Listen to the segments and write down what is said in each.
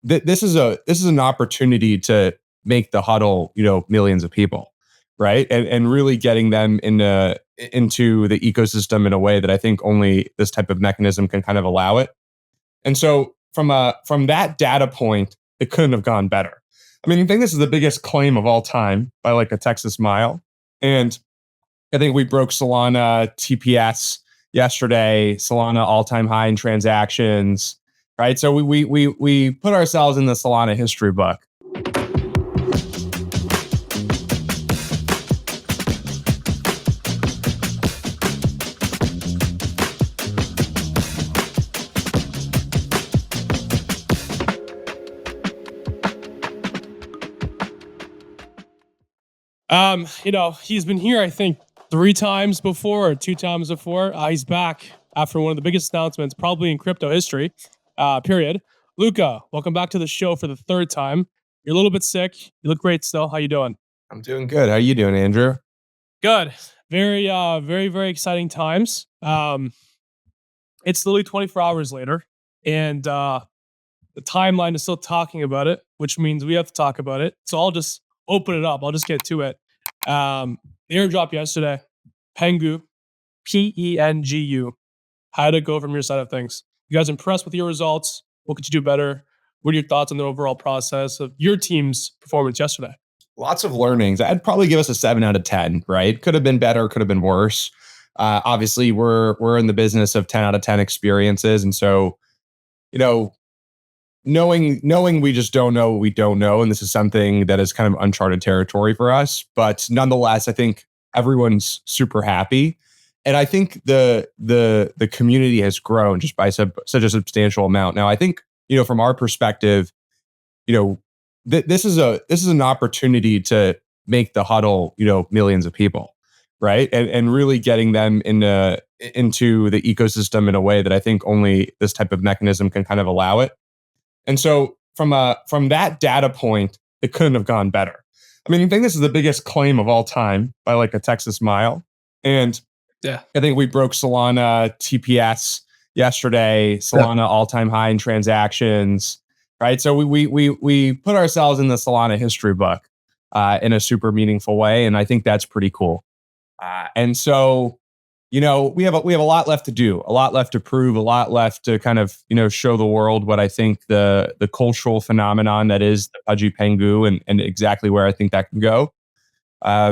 this is an opportunity to make the huddle, millions of people, right? And really getting them into the ecosystem in a way that I think only this type of mechanism can kind of allow it. And so from that data point, it couldn't have gone better. I mean, I think this is the biggest claim of all time by like a Texas mile. And I think we broke Solana TPS yesterday, Solana all-time high in transactions, right? So we put ourselves in the Solana history book. He's been here, I think, 3 times before or 2 times before. He's back after one of the biggest announcements probably in crypto history, period. Luca, welcome back to the show for the 3rd time. You're a little bit sick. You look great still. How you doing? I'm doing good. How you doing, Andrew? Good. Very, very exciting times. It's literally 24 hours later, and the timeline is still talking about it, which means we have to talk about it. So I'll just open it up. I'll just get to it. The airdrop yesterday, Pengu, Pengu. How did it go from your side of things? You guys impressed with your results? What could you do better? What are your thoughts on the overall process of your team's performance yesterday? Lots of learnings. I'd probably give us a 7 out of 10, right? Could have been better, could have been worse. Obviously, we're in the business of 10 out of 10 experiences. And so, knowing we just don't know what we don't know, and this is something that is kind of uncharted territory for us. But nonetheless, I think everyone's super happy. And I think the community has grown just by such a substantial amount. Now, I think, from our perspective, this is an opportunity to make the huddle, millions of people, right? And really getting them into the ecosystem in a way that I think only this type of mechanism can kind of allow it. And so from that data point, it couldn't have gone better. I mean, I think this is the biggest claim of all time by like a Texas mile. And yeah, I think we broke Solana TPS yesterday, Solana all-time high in transactions, right? So we put ourselves in the Solana history book in a super meaningful way, and I think that's pretty cool. And so, we have a lot left to do, a lot left to prove, a lot left to kind of show the world what I think the cultural phenomenon that is the Pudgy Pengu and exactly where I think that can go.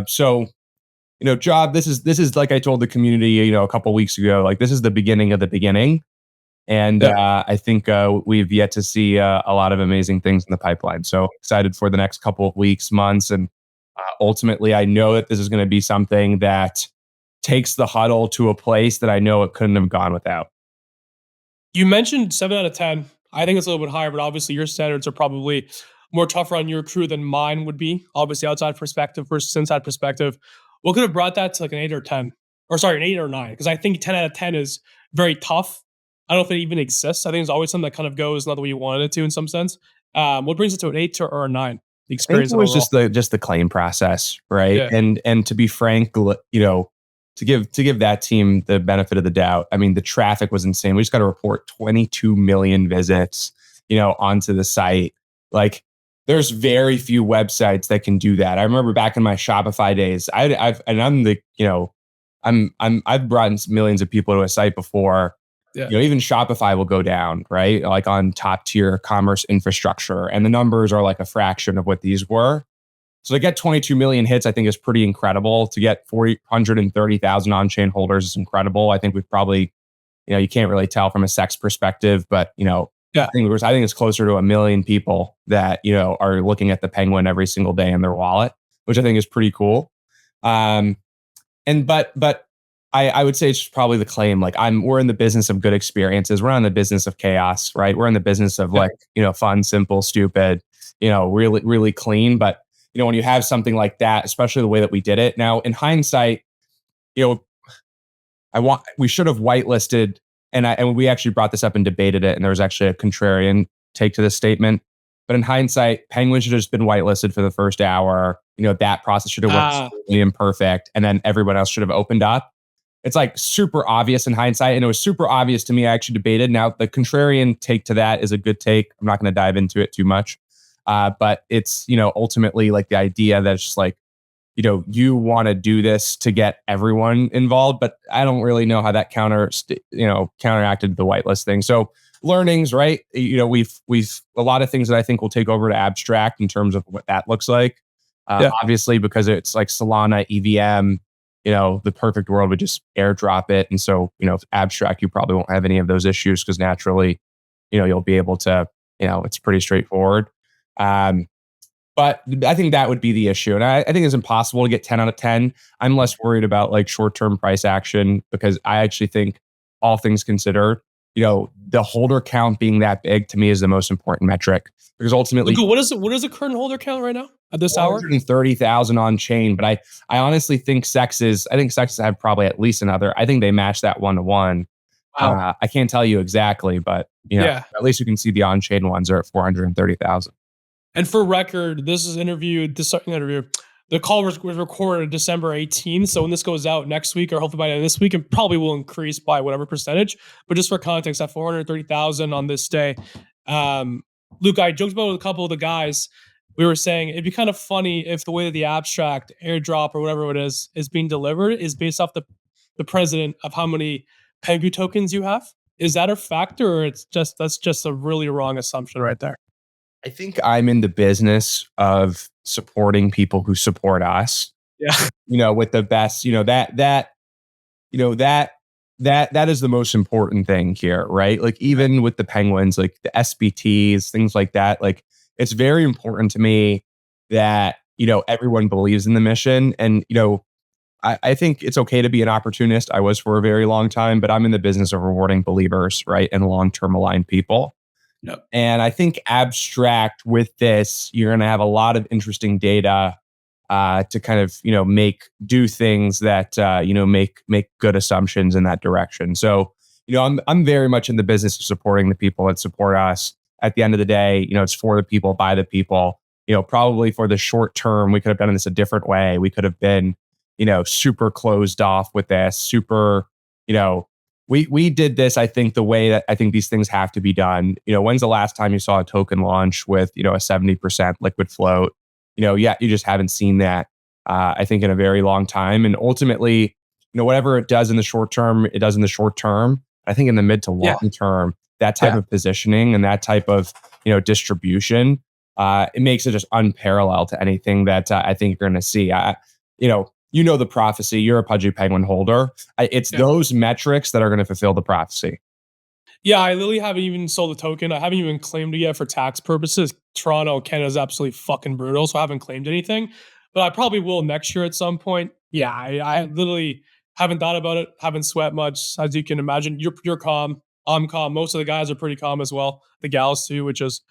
So. Job, this is like I told the community, a couple weeks ago, like this is the beginning of the beginning. And I think we've yet to see a lot of amazing things in the pipeline. So excited for the next couple of weeks, months. And ultimately, I know that this is going to be something that takes the huddle to a place that I know it couldn't have gone without. You mentioned 7 out of 10. I think it's a little bit higher, but obviously your standards are probably more tougher on your crew than mine would be. Obviously, outside perspective versus inside perspective. What could have brought that to like an 8 or 10? Or sorry, an 8 or 9? Because I think 10 out of 10 is very tough. I don't know if it even exists. I think it's always something that kind of goes not the way you wanted it to in some sense. What brings it to an 8 or a 9? The experience. I think it was just the claim process, right? Yeah. And to be frank, to give that team the benefit of the doubt. I mean, the traffic was insane. We just got to report 22 million visits, onto the site. Like, there's very few websites that can do that. I remember back in my Shopify days, I've brought millions of people to a site before. Yeah. Even Shopify will go down, right? Like on top tier commerce infrastructure, and the numbers are like a fraction of what these were. So to get 22 million hits, I think is pretty incredible. To get 430,000 on-chain holders is incredible. I think we've probably, you can't really tell from a sex perspective, but yeah. I think it's closer to 1 million people that, are looking at the Penguin every single day in their wallet, which I think is pretty cool. But I would say it's probably the claim. Like we're in the business of good experiences. We're not in the business of chaos, right? We're in the business of fun, simple, stupid, really, really clean. But, when you have something like that, especially the way that we did it now in hindsight, we should have whitelisted. And we actually brought this up and debated it, and there was actually a contrarian take to this statement. But in hindsight, Penguin should have just been whitelisted for the first hour. That process should have worked imperfect, and then everyone else should have opened up. it's like super obvious in hindsight. And it was super obvious to me. I actually debated. Now, the contrarian take to that is a good take. I'm not going to dive into it too much. But it's, ultimately like the idea that it's just like, you want to do this to get everyone involved, but I don't really know how that counteracted the whitelist thing. So learnings, right? We've a lot of things that I think will take over to abstract in terms of what that looks like. Yeah. Obviously, because it's like Solana EVM, the perfect world would just airdrop it. And so, abstract, you probably won't have any of those issues because naturally, you'll be able to, it's pretty straightforward. But I think that would be the issue. And I think it's impossible to get 10 out of 10. I'm less worried about like short-term price action because I actually think all things considered, the holder count being that big to me is the most important metric because ultimately Luca, what is the current holder count right now at this hour? 130,000 on chain. But I honestly think Sexes have probably at least another. I think they match that 1-to-1. Wow. I can't tell you exactly, but at least you can see the on-chain ones are at 430,000. And for record, the call was recorded December 18th. So when this goes out next week, or hopefully by the end of this week, it probably will increase by whatever percentage. But just for context, at 430,000 on this day, Luke, I joked about with a couple of the guys. We were saying it'd be kind of funny if the way that the abstract airdrop or whatever it is being delivered is based off the president of how many Pengu tokens you have. Is that a factor, or that's just a really wrong assumption right there? I think I'm in the business of supporting people who support us. Yeah. With the best, that is the most important thing here, right? Like even with the Penguins, like the SBTs, things like that, like it's very important to me that, everyone believes in the mission. And, I think it's okay to be an opportunist. I was for a very long time, but I'm in the business of rewarding believers, right? And long-term aligned people. Yep. And I think abstract with this, you're going to have a lot of interesting data to kind of do things that make good assumptions in that direction. So I'm very much in the business of supporting the people that support us. At the end of the day, it's for the people by the people. Probably for the short term, we could have done this a different way. We could have been super closed off with this, super we did this, I think, the way that I think these things have to be done. When's the last time you saw a token launch with, a 70% liquid float? You just haven't seen that, I think, in a very long time. And ultimately, whatever it does in the short term, it does in the short term. I think in the mid to long term, that type of positioning and that type of, distribution, it makes it just unparalleled to anything that I think you're going to see. The prophecy. You're a Pudgy Penguin holder. It's those metrics that are going to fulfill the prophecy. Yeah, I literally haven't even sold a token. I haven't even claimed it yet for tax purposes. Toronto, Canada is absolutely fucking brutal, so I haven't claimed anything. But I probably will next year at some point. Yeah, I literally haven't thought about it. Haven't sweat much, as you can imagine. You're calm. I'm calm. Most of the guys are pretty calm as well. The gals too, which is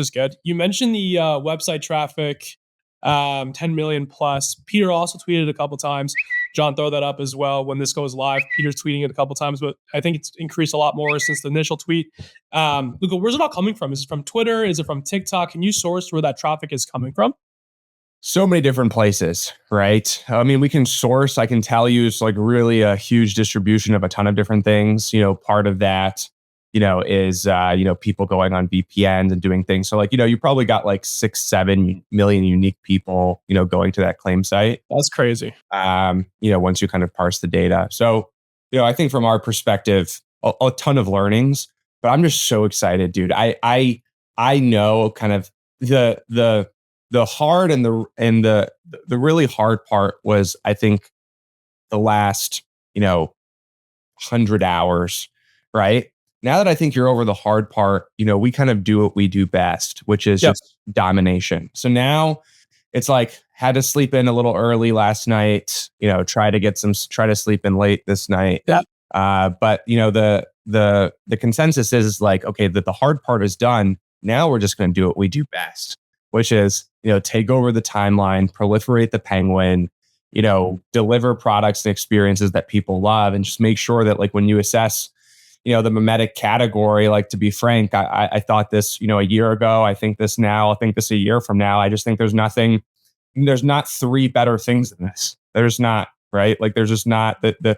good. You mentioned the website traffic, 10 million plus. Peter also tweeted a couple times. John, throw that up as well when this goes live. Peter's tweeting it a couple times, but I think it's increased a lot more since the initial tweet. Luca, where's it all coming from? Is it from Twitter? Is it from TikTok? Can you source where that traffic is coming from? So many different places, right? I mean, we can source, I can tell you it's like really a huge distribution of a ton of different things. Part of that, is, people going on VPNs and doing things. So like, you probably got like 6-7 million unique people, going to that claim site. That's crazy. Once you kind of parse the data. So, I think from our perspective, a ton of learnings, but I'm just so excited, dude. I know kind of the hard and the really hard part was, I think, the last, 100 hours, right? Now that I think you're over the hard part, we kind of do what we do best, which is just domination. So now it's like had to sleep in a little early last night, try to sleep in late this night. Yeah. But the consensus is like, okay, that the hard part is done. Now we're just going to do what we do best, which is, take over the timeline, proliferate the Penguin, deliver products and experiences that people love, and just make sure that like when you assess, the mimetic category, like to be frank, I thought this, a year ago, I think this now, I think this a year from now, I just think there's not three better things than this. There's not, right? Like there's just not the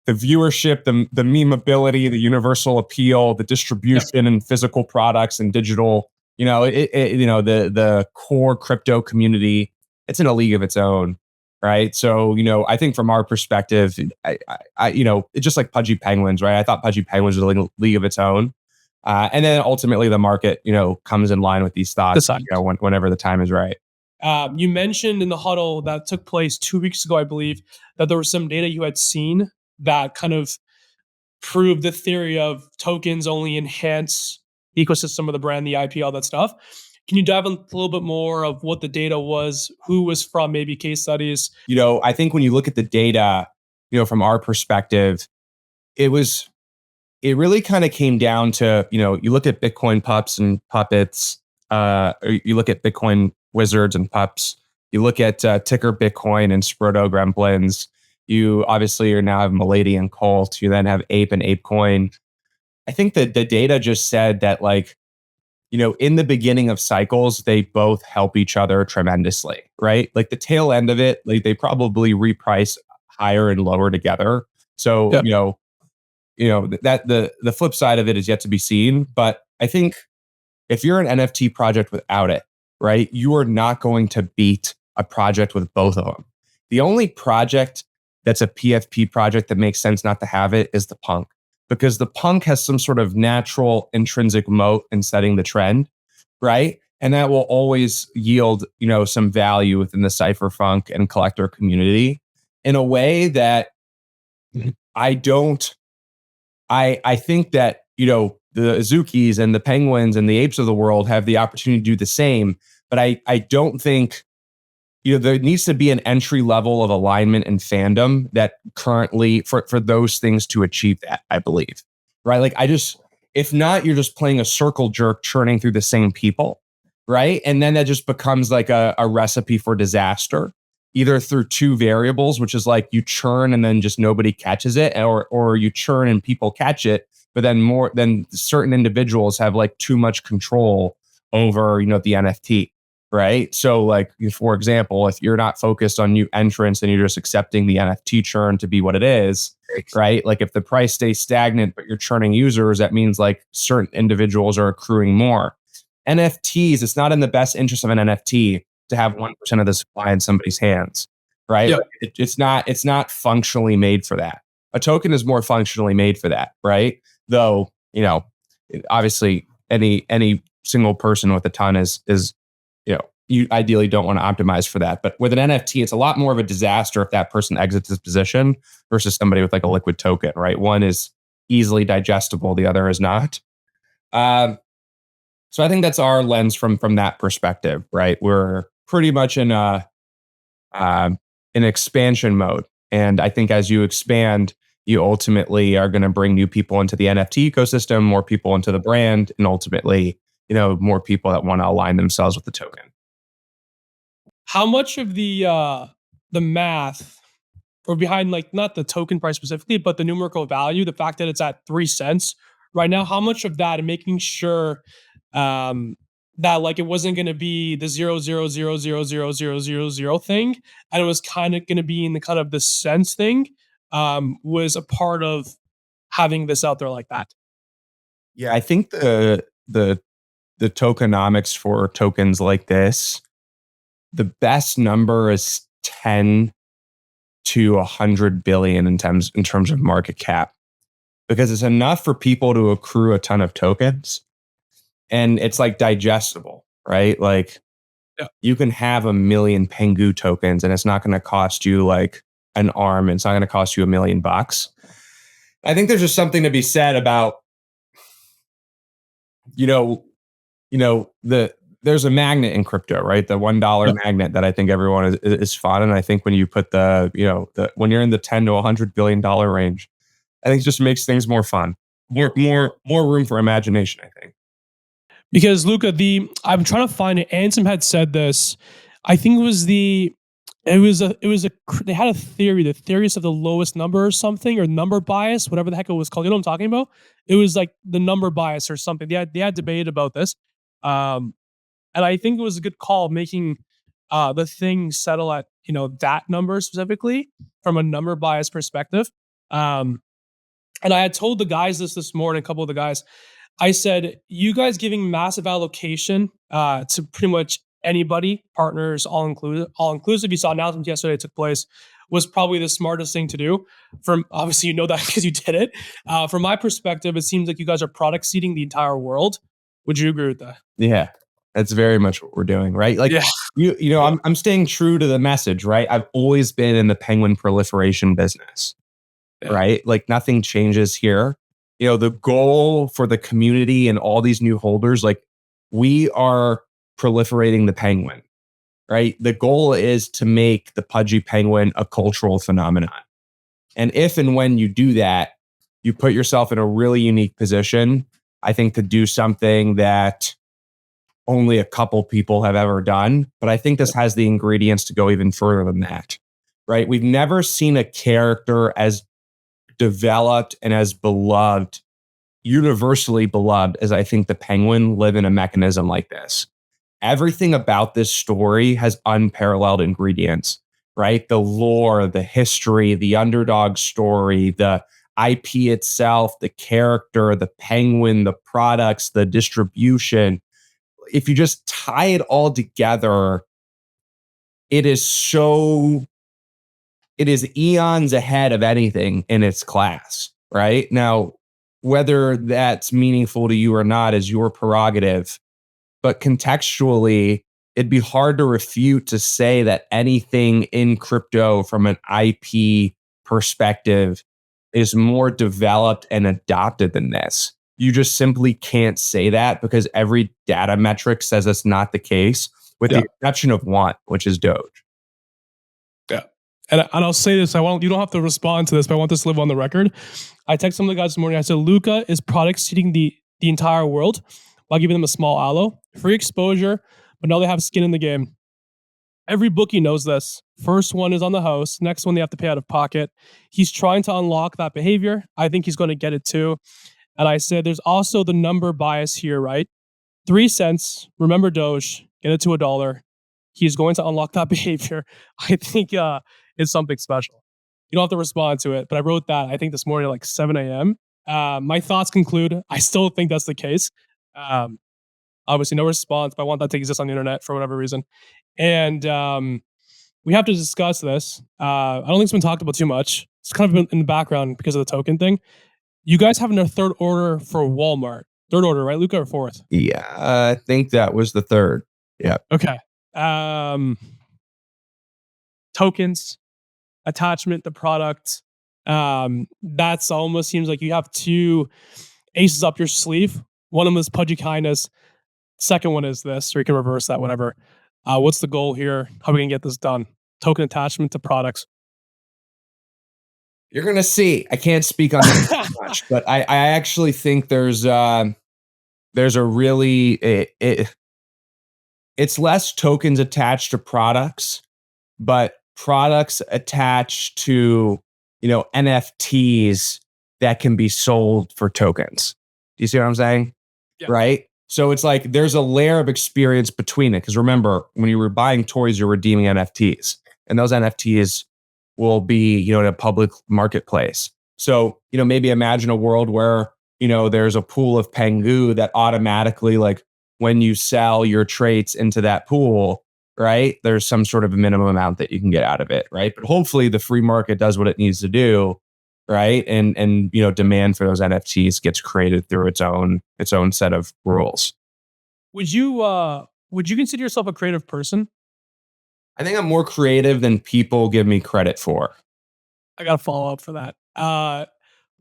the viewership, the memeability, the universal appeal, the distribution and physical products and digital, the core crypto community, it's in a league of its own, right? So, I think from our perspective, it's just like Pudgy Penguins, right? I thought Pudgy Penguins was a league of its own. And then ultimately the market, comes in line with these thoughts, whenever the time is right. You mentioned in the huddle that took place 2 weeks ago, I believe, that there was some data you had seen that kind of proved the theory of tokens only enhance the ecosystem of the brand, the IP, all that stuff. Can you dive into a little bit more of what the data was, who was from, maybe case studies? I think when you look at the data, from our perspective, it really kind of came down to, you look at Bitcoin pups and puppets, or you look at Bitcoin wizards and pups, you look at Ticker Bitcoin and Sproto Gremlins. You obviously now have Milady and Colt. You then have Ape and ApeCoin. I think that the data just said that, like, in the beginning of cycles, they both help each other tremendously, right? Like the tail end of it, like they probably reprice higher and lower together. So, that the flip side of it is yet to be seen. But I think if you're an NFT project without it, right, you are not going to beat a project with both of them. The only project that's a PFP project that makes sense not to have it is the Punk, because the Punk has some sort of natural intrinsic moat in setting the trend, right? And that will always yield, some value within the cypherpunk and collector community in a way that I think that, the Azukis and the Penguins and the Apes of the world have the opportunity to do the same. But I don't think, there needs to be an entry level of alignment and fandom that currently for those things to achieve that, I believe. Right. Like if not, you're just playing a circle jerk churning through the same people. Right. And then that just becomes like a recipe for disaster, either through two variables, which is like you churn and then just nobody catches it, or you churn and people catch it, but then certain individuals have like too much control over, the NFT. Right. So, like, for example, if you're not focused on new entrants and you're just accepting the NFT churn to be what it is, right? Like, if the price stays stagnant, but you're churning users, that means like certain individuals are accruing more. NFTs, it's not in the best interest of an NFT to have 1% of the supply in somebody's hands, right? Yep. It's not functionally made for that. A token is more functionally made for that, right? Though, obviously any single person with a ton is you ideally don't want to optimize for that. But with an NFT, it's a lot more of a disaster if that person exits his position versus somebody with like a liquid token, right? One is easily digestible, the other is not. So I think that's our lens from that perspective, right? We're pretty much in an expansion mode. And I think as you expand, you ultimately are going to bring new people into the NFT ecosystem, more people into the brand, and ultimately, more people that want to align themselves with the token. How much of the math or behind, like, not the token price specifically, but the numerical value, the fact that it's at 3 cents right now, how much of that and making sure that, like, it wasn't going to be the 0.0000000 thing, and it was kind of going to be in the kind of the cents thing, was a part of having this out there like that? Yeah, I think the tokenomics for tokens like this, the best number is 10 to 100 billion in terms of market cap, because it's enough for people to accrue a ton of tokens, and it's like digestible, right? Like, you can have 1 million Pengu tokens and it's not going to cost you like an arm. It's not going to cost you $1 million. I think there's just something to be said about, there's a magnet in crypto, right? The $1 magnet that I think everyone is fond. And I think when you put when you're in the 10 to $100 billion range, I think it just makes things more fun, more room for imagination, I think. Because Luca, I'm trying to find it. Ansem had said this. I think it was they had a theory, the theories of the lowest number or something, or number bias, whatever the heck it was called. You know what I'm talking about? It was like the number bias or something. They had debate about this. And I think it was a good call making the thing settle at, that number specifically from a number bias perspective. And I had told the guys this morning, a couple of the guys, I said, you guys giving massive allocation to pretty much anybody, partners, all inclusive. You saw announcements yesterday took place, was probably the smartest thing to do. From obviously, you know that because you did it. From my perspective, it seems like you guys are product seeding the entire world. Would you agree with that? Yeah, that's very much what we're doing, right? Like, Yeah. you know, I'm staying true to the message, right? I've always been in the penguin proliferation business, right? Like nothing changes here. You know, the goal for the community and all these new holders, like we are proliferating the penguin, right? The goal is to make the pudgy penguin a cultural phenomenon. And if and when you do that, you put yourself in a really unique position, I think, to do something that only a couple people have ever done. But I think this has the ingredients to go even further than that, right? We've never seen a character as developed and as beloved, universally beloved, as I think the penguin live in a mechanism like this. Everything about this story has unparalleled ingredients, right? The lore, the history, the underdog story, the IP itself, the character, the penguin, the products, the distribution. If you just tie it all together, it is eons ahead of anything in its class, right? Now, whether that's meaningful to you or not is your prerogative, but contextually, it'd be hard to refute to say that anything in crypto from an IP perspective is more developed and adopted than this. You just simply can't say that because every data metric says it's not the case, with the exception of one, which is Doge. Yeah. And I'll say this, you don't have to respond to this, but I want this to live on the record. I texted some of the guys this morning. I said, Luca is product seeding the entire world while giving them a small allo. Free exposure, but now they have skin in the game. Every bookie knows this. First one is on the house. Next one, they have to pay out of pocket. He's trying to unlock that behavior. I think he's going to get it too. And I said, there's also the number bias here, right? 3 cents. Remember Doge. Get it to $1. He's going to unlock that behavior. I think it's something special. You don't have to respond to it, but I wrote that, I think, this morning at like 7 a.m. My thoughts conclude, I still think that's the case. Obviously, no response, but I want that to exist on the internet for whatever reason. And we have to discuss this. I don't think it's been talked about too much. It's kind of been in the background because of the token thing. You guys having a third order for Walmart. Third order, right, Luca, or fourth? Yeah, I think that was the third. Yeah. Okay. Tokens, attachment, the product. That's almost seems like you have 2 aces up your sleeve. One of them is Pudgy Kindness. Second one is this, or you can reverse that, whatever. What's the goal here? How are we going to get this done? Token attachment to products. You're going to see. I can't speak on that much, but I actually think there's a really, it's less tokens attached to products, but products attached to, NFTs that can be sold for tokens. Do you see what I'm saying? Yeah. Right? So it's like there's a layer of experience between it. Because remember, when you were buying toys, you're redeeming NFTs. And those NFTs will be, in a public marketplace. So, maybe imagine a world where, there's a pool of Pengu that automatically, like, when you sell your traits into that pool, right, there's some sort of a minimum amount that you can get out of it, right? But hopefully the free market does what it needs to do, right? And demand for those NFTs gets created through its own set of rules. Would you consider yourself a creative person? I think I'm more creative than people give me credit for. I got to follow up for that.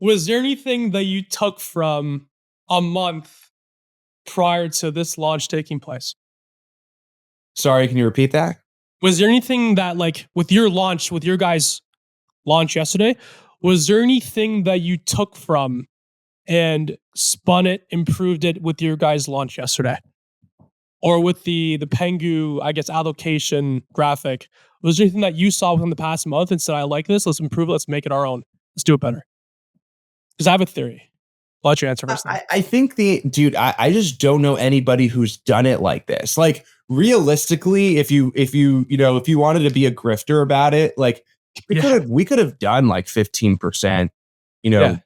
Was there anything that you took from a month prior to this launch taking place? Sorry, can you repeat that? Was there anything that, like, with your guys' launch yesterday, was there anything that you took from and spun it, improved it with your guys' launch yesterday? Or with the Pengu, I guess, allocation graphic, was there anything that you saw within the past month and said, I like this, let's improve it, let's make it our own, let's do it better? Because I have a theory. I'll let you answer first. I think I just don't know anybody who's done it like this. Like, realistically, if you wanted to be a grifter about it, like, we could have done like 15%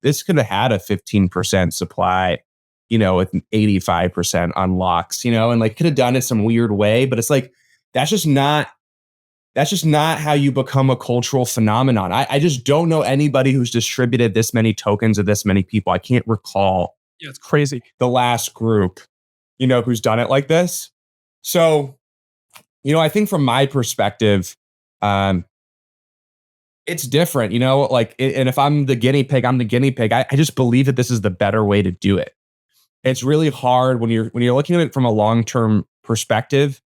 This could have had a 15% supply, with 85% unlocks, and like could have done it some weird way, but it's like, that's just not how you become a cultural phenomenon. I just don't know anybody who's distributed this many tokens of this many people. I can't recall it's crazy. the last group, who's done it like this. So, I think from my perspective, it's different, and if I'm the guinea pig, I'm the guinea pig. I just believe that this is the better way to do it. It's really hard when you're looking at it from a long-term perspective.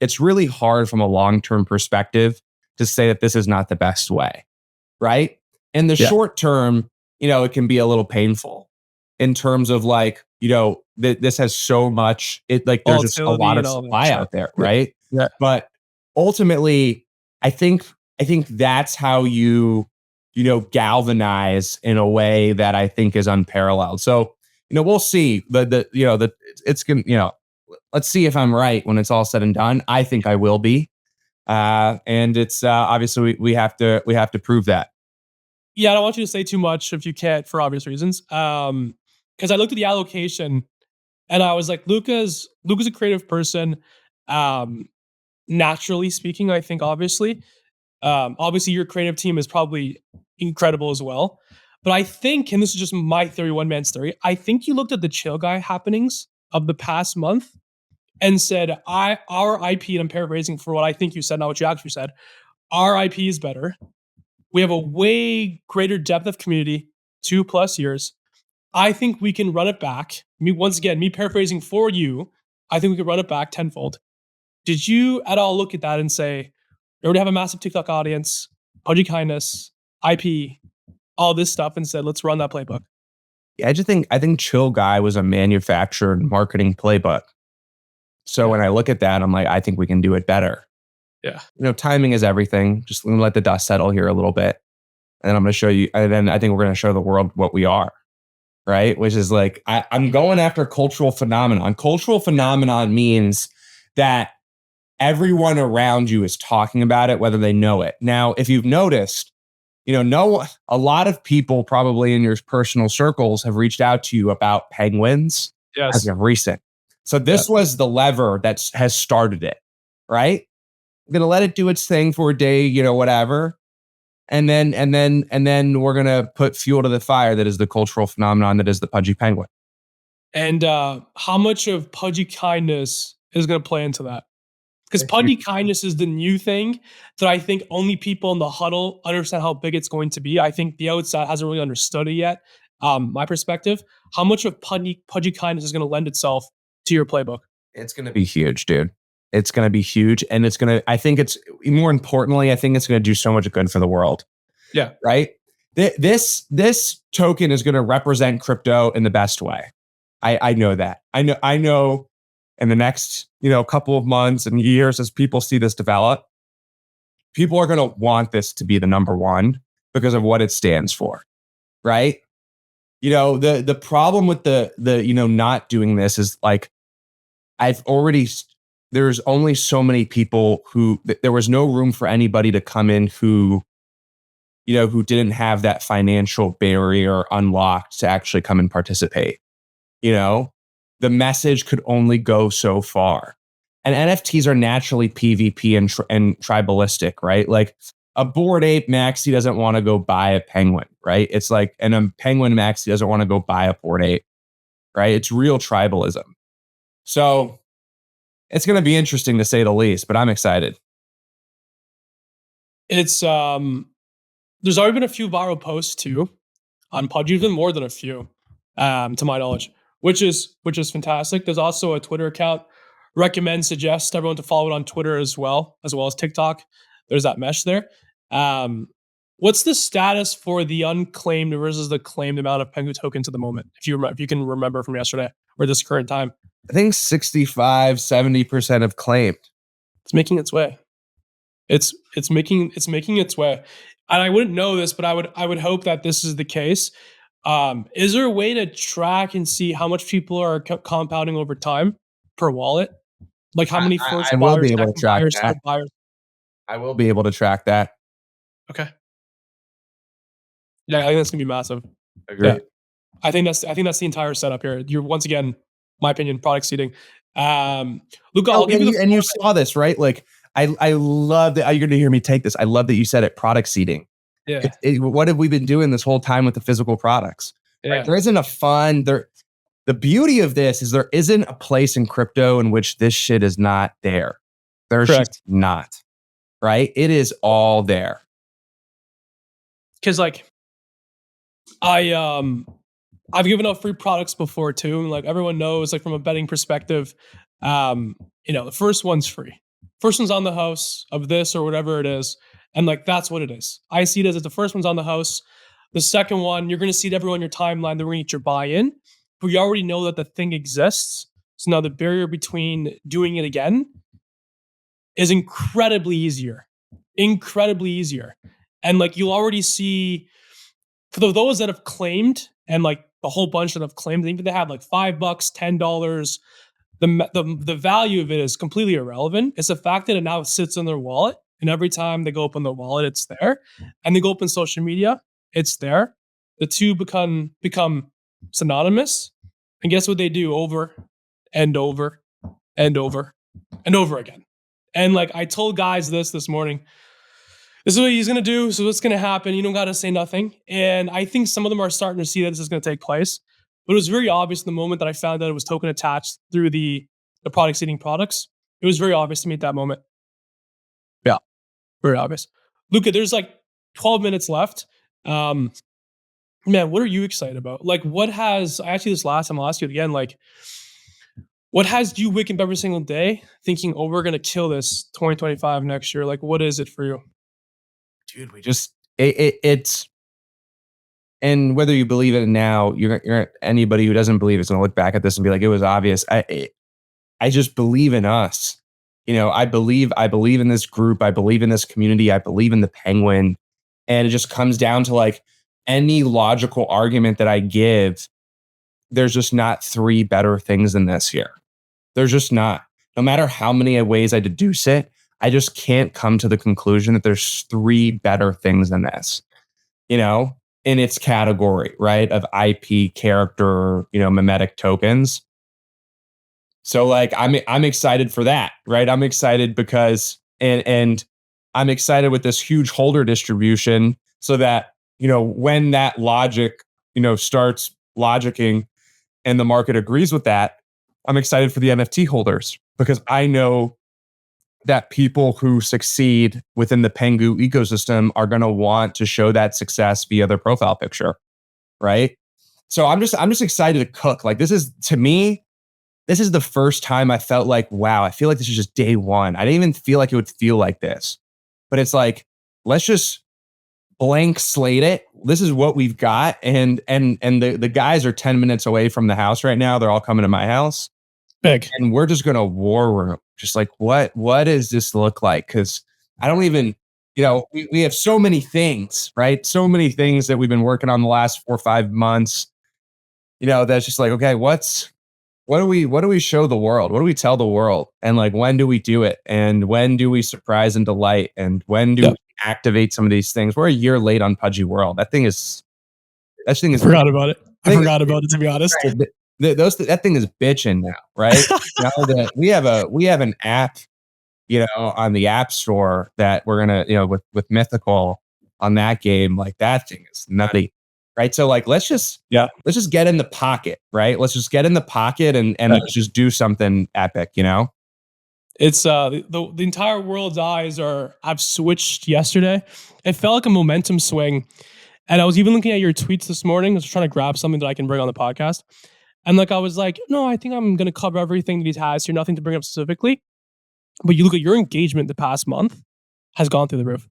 It's really hard from a long-term perspective to say that this is not the best way, right? In the short term, it can be a little painful in terms of like, this has so much, there's just a lot of supply out there, right? Yeah. But ultimately, I think that's how you galvanize in a way that I think is unparalleled. So, we'll see. It's gonna, let's see if I'm right when it's all said and done. I think I will be. And it's obviously we have to prove that. Yeah, I don't want you to say too much if you can't, for obvious reasons. Because I looked at the allocation and I was like, Luca's a creative person. Naturally speaking, I think obviously your creative team is probably incredible as well. But I think, and this is just my theory, one man's theory, I think you looked at the chill guy happenings of the past month and said, our IP, and I'm paraphrasing for what I think you said, not what you actually said, our IP is better. We have a way greater depth of community, 2+ years. I think we can run it back. Once again, me paraphrasing for you, I think we could run it back tenfold. Did you at all look at that and say, we already have a massive TikTok audience, Pudgy Kindness, IP, all this stuff, and said, let's run that playbook? Yeah, I think Chill Guy was a manufactured marketing playbook. So when I look at that, I'm like, I think we can do it better. Yeah. Timing is everything. Just let the dust settle here a little bit. And then I'm going to show you. And then I think we're going to show the world what we are. Right. Which is like, I'm going after cultural phenomenon. Cultural phenomenon means that everyone around you is talking about it, whether they know it. Now, if you've noticed, a lot of people probably in your personal circles have reached out to you about penguins as of recent. So this was the lever that has started it, right? I'm going to let it do its thing for a day, whatever. And then we're going to put fuel to the fire that is the cultural phenomenon that is the Pudgy Penguin. And how much of Pudgy Kindness is going to play into that? Because Pudgy Kindness is the new thing that I think only people in the huddle understand how big it's going to be. I think the outside hasn't really understood it yet. My perspective, how much of Pudgy Kindness is going to lend itself to your playbook? It's going to be huge, dude. It's going to be huge. And I think it's more importantly, I think it's going to do so much good for the world. Yeah. Right. This token is going to represent crypto in the best way. I know that. I know in the next, couple of months and years, as people see this develop, people are going to want this to be the number one because of what it stands for. Right. The problem with the not doing this is like, there's only so many people who, there was no room for anybody to come in who didn't have that financial barrier unlocked to actually come and participate. The message could only go so far. And NFTs are naturally PvP and tribalistic, right? Like a Bored Ape maxi doesn't want to go buy a penguin, right? It's like, and a penguin maxi doesn't want to go buy a Bored Ape, right? It's real tribalism. So it's going to be interesting to say the least, but I'm excited. It's there's already been a few viral posts too on Pudgy, even more than a few, to my knowledge, which is fantastic. There's also a Twitter account. Suggest everyone to follow it on Twitter as well as TikTok. There's that mesh there. What's the status for the unclaimed versus the claimed amount of Pengu tokens at the moment? If you can remember from yesterday or this current time. I think 65-70% have claimed. It's making its way. It's making its way. And I wouldn't know this, but I would hope that this is the case. Is there a way to track and see how much people are compounding over time per wallet? Like how many first I will be able to track that. Buyers? I will be able to track that. Okay. Yeah, I think that's gonna be massive. Agree. Yeah. I think that's the entire setup here. You're once again, my opinion, product seeding. Luca, I'll give you the and you saw this, right? Like I love that you're going to hear me take this. I love that you said it, product seeding. Yeah. What have we been doing this whole time with the physical products? Yeah. Right? There isn't a fun there. The beauty of this is there isn't a place in crypto in which this shit is not there. There's Correct. just not, right? It is all there. Because like I've given out free products before too. And like everyone knows, like from a betting perspective, the first one's free. First one's on the house of this or whatever it is. And like that's what it is. I see it as the first one's on the house. The second one, you're gonna see it everywhere on your timeline, they're gonna get your buy-in. But you already know that the thing exists. So now the barrier between doing it again is incredibly easier. Incredibly easier. And like you'll already see for those that have claimed and like the whole bunch that have claimed, even they have like $5, $10. The value of it is completely irrelevant. It's the fact that it now sits in their wallet, and every time they go open their wallet, it's there, and they go open social media, it's there. The two become synonymous, and guess what they do over and over and over and over again. And like I told guys this morning, this is what he's going to do. So what's going to happen? You don't got to say nothing. And I think some of them are starting to see that this is going to take place. But it was very obvious in the moment that I found that it was token attached through the product seeding products. It was very obvious to me at that moment. Yeah, very obvious. Luca, there's like 12 minutes left. Man, what are you excited about? Like, what has, I asked you this last time, I'll ask you it again. Like, what has you waking up every single day thinking, oh, we're going to kill this 2025 next year? Like, what is it for you? Dude, we just it's, and whether you believe it now, you're anybody who doesn't believe it's going to look back at this and be like, it was obvious. I just believe in us. I believe in this group. I believe in this community. I believe in the Penguin. And it just comes down to like any logical argument that I give. There's just not three better things than this here. There's just not. No matter how many ways I deduce it, I just can't come to the conclusion that there's three better things than this, in its category, right? Of IP, character, mimetic tokens. So like I'm excited for that, right? I'm excited because and I'm excited with this huge holder distribution so that, when that logic, starts logicking and the market agrees with that, I'm excited for the NFT holders because I know that people who succeed within the Pengu ecosystem are going to want to show that success via their profile picture, right? So I'm just excited to cook. Like this is, to me, this is the first time I felt like, wow, I feel like this is just day one. I didn't even feel like it would feel like this, but it's like, let's just blank slate it. This is what we've got, and the guys are 10 minutes away from the house right now. They're all coming to my house. Big. And we're just going to war room. Just like, what does this look like? Because I don't even, we have so many things, right? So many things that we've been working on the last 4 or 5 months, that's just like, okay, what do we show the world? What do we tell the world? And like, when do we do it? And when do we surprise and delight? And when do we activate some of these things? We're a year late on Pudgy World. That thing is. I forgot about it. I forgot about it, to be honest. Right. That thing is bitching now, right? Now that we have an app, on the App Store that we're gonna, with Mythical on that game, like that thing is nutty, right? So like, let's just get in the pocket, right? Let's just get in the pocket and let's just do something epic, It's the entire world's eyes have switched yesterday. It felt like a momentum swing. And I was even looking at your tweets this morning. I was trying to grab something that I can bring on the podcast. And like, I was like, no, I think I'm going to cover everything that he has here. Nothing to bring up specifically. But you look at your engagement the past month has gone through the roof.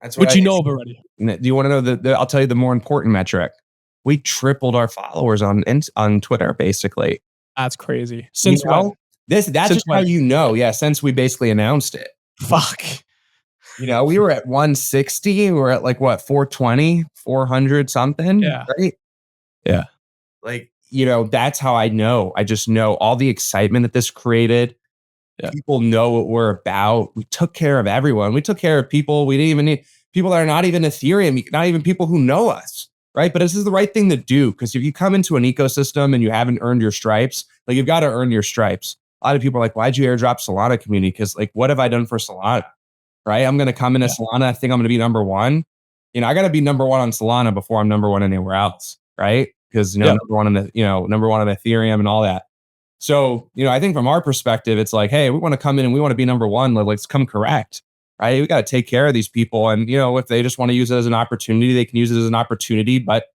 That's what you know of already. Do you want to know I'll tell you the more important metric. We tripled our followers on Twitter, basically. That's crazy. Since when? That's just how yeah, since we basically announced it. Fuck. We were at 160. We were at like what, 420, 400 something. Yeah. Right. Yeah. Like, that's how I know. I just know all the excitement that this created. Yeah. People know what we're about. We took care of everyone. We took care of people we didn't even need. People that are not even Ethereum, not even people who know us. right? But this is the right thing to do, because if you come into an ecosystem and you haven't earned your stripes, like, you've got to earn your stripes. A lot of people are like, why'd you airdrop Solana community? Because, like, what have I done for Solana? Right? I'm going to come into Solana. I think I'm going to be number one. I got to be number one on Solana before I'm number one anywhere else. Right? Because, number one in the, number one on Ethereum and all that. So, I think from our perspective, it's like, hey, we want to come in and we want to be number one. Let's come correct. Right? We got to take care of these people. And, if they just want to use it as an opportunity, they can use it as an opportunity. But,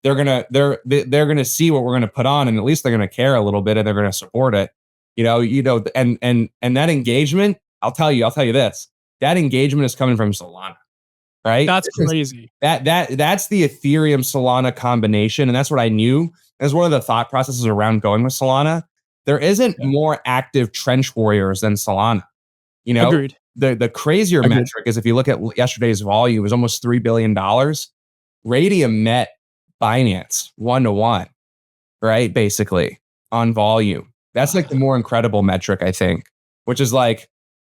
they're gonna see what we're gonna put on, and at least they're gonna care a little bit, and they're gonna support it. And that engagement, I'll tell you this. That engagement is coming from Solana, right? That's crazy. That's the Ethereum Solana combination, and that's what I knew as one of the thought processes around going with Solana. There isn't more active trench warriors than Solana. Agreed. The crazier metric is, if you look at yesterday's volume, it was almost $3 billion. Radium met Binance 1-to-1, right? Basically, on volume. That's like the more incredible metric, I think, which is like,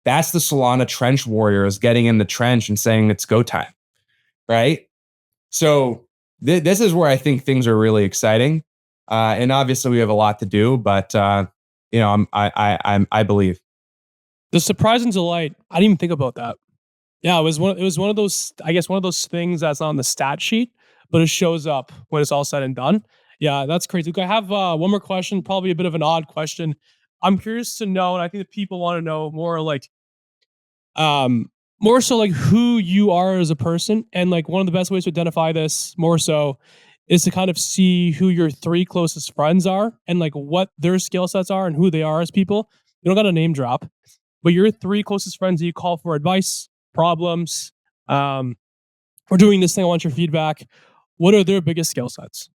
that's the Solana trench warriors getting in the trench and saying it's go time, right? So this is where I think things are really exciting, and obviously we have a lot to do, but I believe. The surprise and delight. I didn't even think about that. Yeah, it was one of those, I guess, one of those things that's on the stat sheet, but it shows up when it's all said and done. Yeah, that's crazy. Luke, I have one more question, probably a bit of an odd question. I'm curious to know, and I think that people want to know more, like, more so like who you are as a person. And like, one of the best ways to identify this more so is to kind of see who your 3 closest friends are and like what their skill sets are and who they are as people. You don't got to name drop, but your 3 closest friends that you call for advice, problems, we're doing this thing, I want your feedback. What are their biggest skill sets?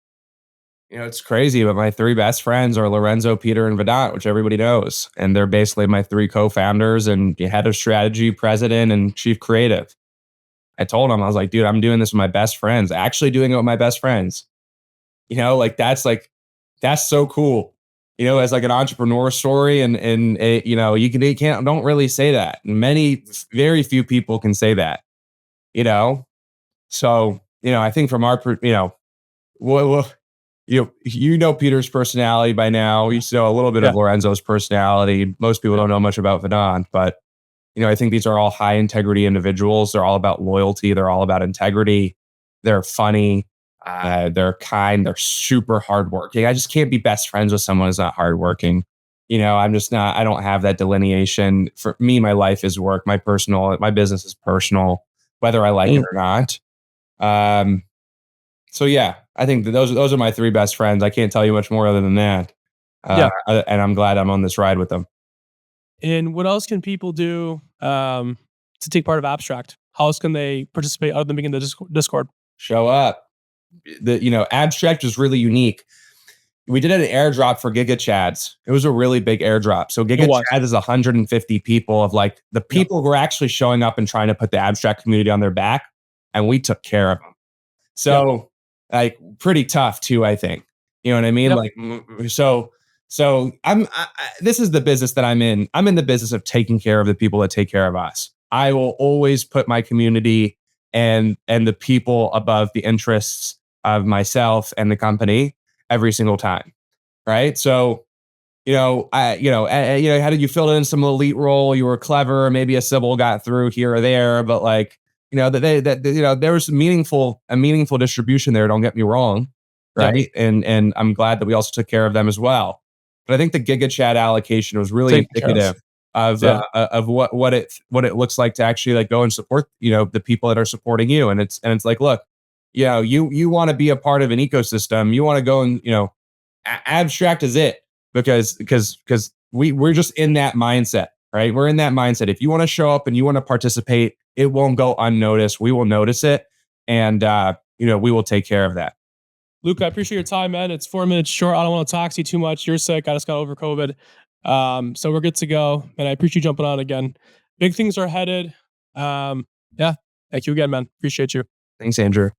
It's crazy, but my 3 best friends are Lorenzo, Peter, and Vedant, which everybody knows. And they're basically my 3 co-founders and head of strategy, president, and chief creative. I told them, I was like, dude, I'm doing this with my best friends, actually doing it with my best friends. That's so cool. As like an entrepreneur story, and you don't really say that. Very few people can say that. So I think from our Peter's personality by now. You know a little bit of Lorenzo's personality. Most people don't know much about Vedant, but I think these are all high integrity individuals. They're all about loyalty. They're all about integrity. They're funny. They're kind. They're super hardworking. I just can't be best friends with someone who's not hardworking. I'm just not. I don't have that delineation. For me, my life is work. My business is personal, whether I like it or not. So yeah, I think those are my 3 best friends. I can't tell you much more other than that. And I'm glad I'm on this ride with them. And what else can people do to take part of Abstract? How else can they participate other than being in the Discord? Show up. Abstract is really unique. We did an airdrop for Giga Chads. It was a really big airdrop. So Giga Chad is 150 people of like the people who are actually showing up and trying to put the Abstract community on their back, and we took care of them. So like pretty tough too, I think. You know what I mean? Like, so this is the business that I'm in. I'm in the business of taking care of the people that take care of us. I will always put my community and the people above the interests of myself and the company every single time. Right. So, how did you fill in some elite role? You were clever. Maybe a Sybil got through here or there, but like, there was a meaningful distribution there. Don't get me wrong. Right. And I'm glad that we also took care of them as well. But I think the Giga Chat allocation was really indicative of what it looks like to actually like go and support, the people that are supporting you. And it's like, look, you want to be a part of an ecosystem. You want to go and, Abstract is it, because we're just in that mindset, right? We're in that mindset. If you want to show up and you want to participate, it won't go unnoticed. We will notice it. And, we will take care of that. Luca, I appreciate your time, man. It's 4 minutes short. I don't want to talk to you too much. You're sick. I just got over COVID. So we're good to go. And I appreciate you jumping on again. Big things are headed. Thank you again, man. Appreciate you. Thanks, Andrew.